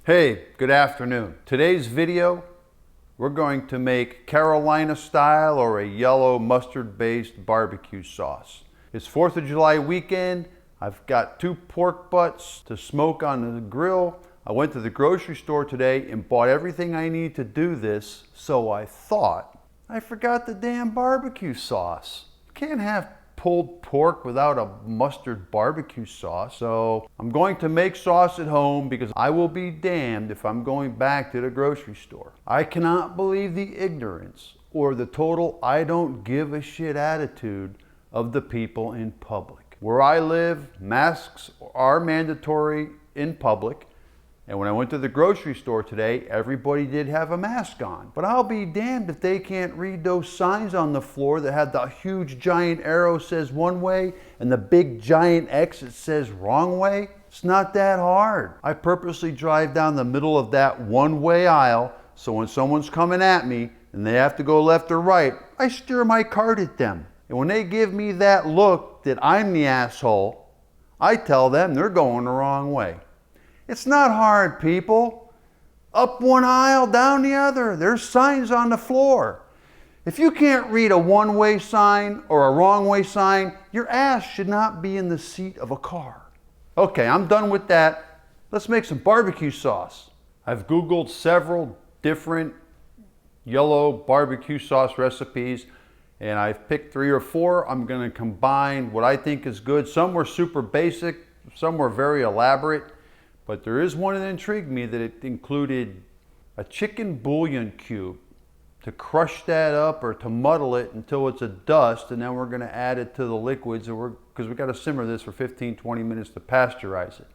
Hey, good afternoon. Today's video, we're going to make Carolina style or a yellow mustard based barbecue sauce. It's 4th of July weekend. I've got 2 pork butts to smoke on the grill. I went to the grocery store today and bought everything I need to do this, so I thought I forgot the damn barbecue sauce. Can't have pulled pork without a mustard barbecue sauce. So I'm going to make sauce at home because I will be damned if I'm going back to the grocery store. I cannot believe the ignorance or the total I don't give a shit attitude of the people in public. Where I live, masks are mandatory in public. And when I went to the grocery store today, everybody did have a mask on. But I'll be damned if they can't read those signs on the floor that had the huge giant arrow says one way and the big giant X that says wrong way. It's not that hard. I purposely drive down the middle of that one-way aisle so when someone's coming at me and they have to go left or right, I steer my cart at them. And when they give me that look that I'm the asshole, I tell them they're going the wrong way. It's not hard, people. Up one aisle, down the other. There's signs on the floor. If you can't read a one-way sign or a wrong-way sign, your ass should not be in the seat of a car. Okay, I'm done with that. Let's make some barbecue sauce. I've Googled several different yellow barbecue sauce recipes, and I've picked 3 or 4. I'm going to combine what I think is good. Some were super basic, some were very elaborate. But there is one that intrigued me, that it included a chicken bouillon cube to crush that up or to muddle it until it's a dust, and then we're going to add it to the liquids because we've got to simmer this for 15-20 minutes to pasteurize it.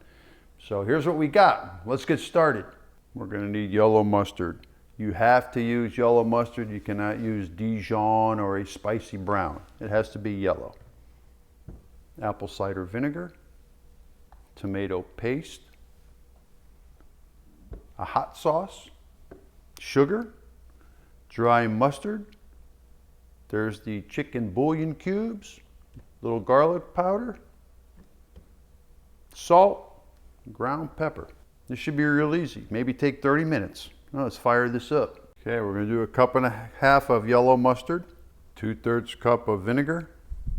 So here's what we got. Let's get started. We're going to need yellow mustard. You have to use yellow mustard. You cannot use Dijon or a spicy brown. It has to be yellow. Apple cider vinegar, tomato paste, a hot sauce, sugar, dry mustard, there's the chicken bouillon cubes, little garlic powder, salt, ground pepper. This should be real easy. Maybe take 30 minutes. Now let's fire this up. Okay, we're going to do a 1.5 cups of yellow mustard, 2/3 cup of vinegar,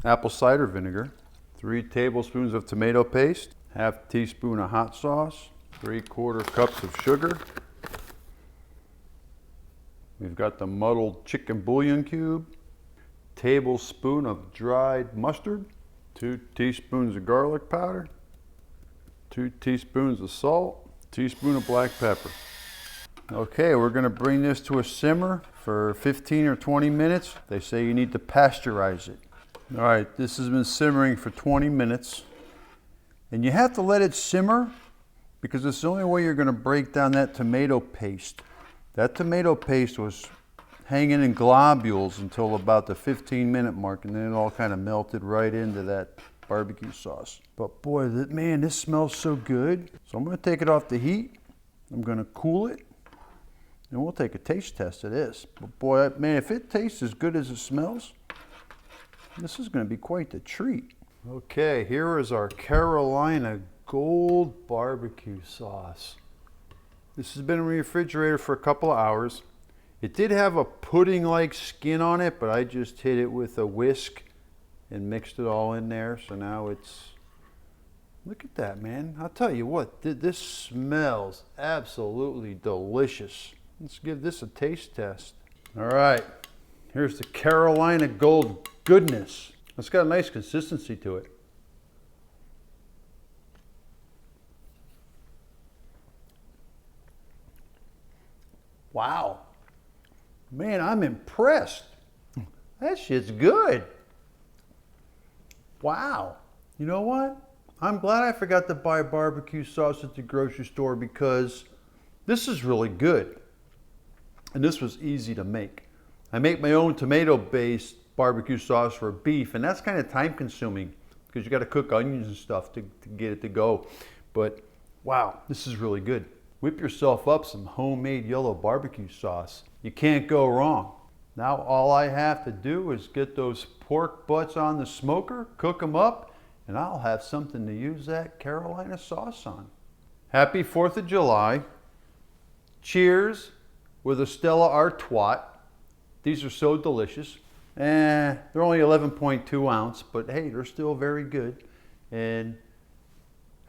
apple cider vinegar, 3 tablespoons of tomato paste, 1/2 teaspoon of hot sauce, 3/4 cups of sugar. We've got the muddled chicken bouillon cube, tablespoon of dried mustard, 2 teaspoons of garlic powder, 2 teaspoons of salt, teaspoon of black pepper. Okay, we're going to bring this to a simmer for 15 or 20 minutes. They say you need to pasteurize it. All right, this has been simmering for 20 minutes. And you have to let it simmer because it's the only way you're going to break down that tomato paste. That tomato paste was hanging in globules until about the 15-minute mark, and then it all kind of melted right into that barbecue sauce. But boy, man, this smells so good. So I'm going to take it off the heat. I'm going to cool it, and we'll take a taste test of this. But boy, man, if it tastes as good as it smells, this is going to be quite the treat. Okay, here is our Carolina Gold barbecue sauce. This has been in the refrigerator for a couple of hours. It did have a pudding-like skin on it, but I just hit it with a whisk and mixed it all in there. So now it's, look at that, man. I'll tell you what, this smells absolutely delicious. Let's give this a taste test. All right, here's the Carolina Gold goodness. It's got a nice consistency to it. Wow. Man, I'm impressed. That shit's good. Wow. You know what? I'm glad I forgot to buy barbecue sauce at the grocery store because this is really good. And this was easy to make. I make my own tomato-based barbecue sauce for beef, and that's kind of time consuming because you got to cook onions and stuff to get it to go. But wow, this is really good. Whip yourself up some homemade yellow barbecue sauce. You can't go wrong. Now all I have to do is get those pork butts on the smoker, cook them up, and I'll have something to use that Carolina sauce on. Happy 4th of July. Cheers with a Stella Artois. These are so delicious. They're only 11.2 ounce, but hey, they're still very good. And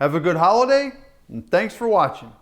have a good holiday, and thanks for watching.